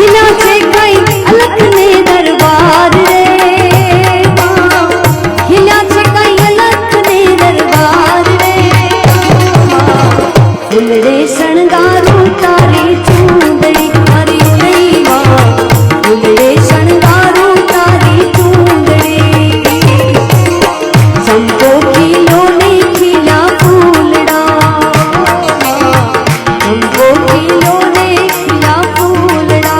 खिला छे कई अलख ने दरबार रे खिला छे कई अलख ने दरबार रे फूलड़े शणगारू तारी चूंदड़ी मारी नहीं मां फूलड़े शणगारू तारी चूंदड़ी चंपो खिलो ने खिला फूलड़ा चंपो खिलो ने खिला फूलड़ा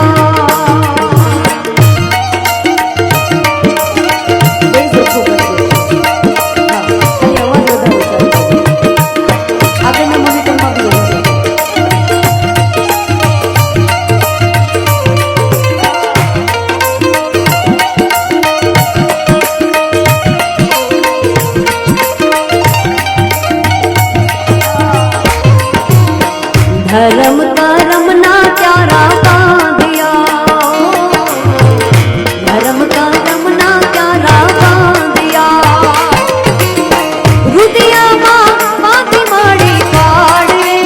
धर्म करम ना प्यारा बांधिया धर्म करम ना प्यारा बांधिया रुदिया मां बांधी माड़ी काड़े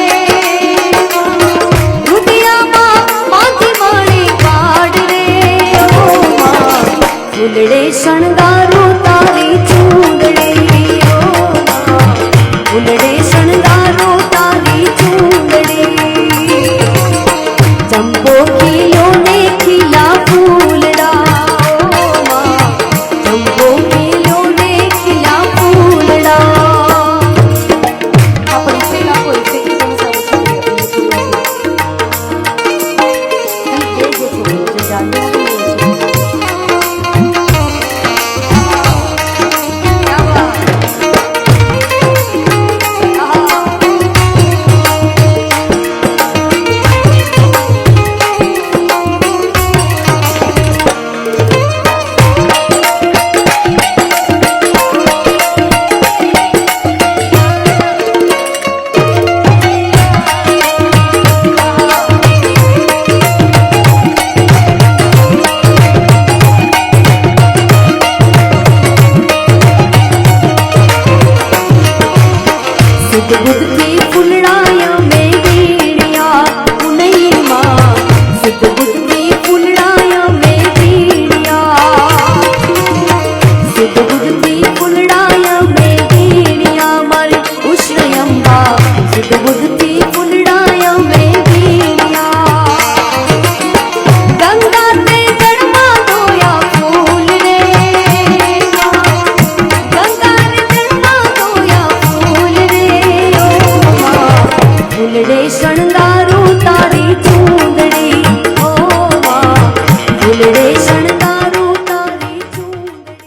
रुदिया मां बांधी माड़ी काड़े ओ मां फूलड़े शणगारू तारी चूंदड़ी ओ मां फूलड़े शणगारू तारी चूंदड़ी चंपो खिलो ने खिला फूलड़ा ओ मां चंपो खिलो ने खिला फूलड़ा आपण सेला कोई से एकदम सिद्ध बुद्ध की फुलड़ाया में बीड़िया नहीं मां सिद्ध बुद्ध की फुलड़ाया में बीड़िया सिद्ध बुद्ध की फुलड़ाया में बीड़िया मारे उष्णयंबा सिद्ध बुद्ध की फुलड़ाया में बीड़िया गंगा ते जड़मा धोया फूल रे गंगा रे जड़मा धोया फूल रे फूलड़े शणगारू तारी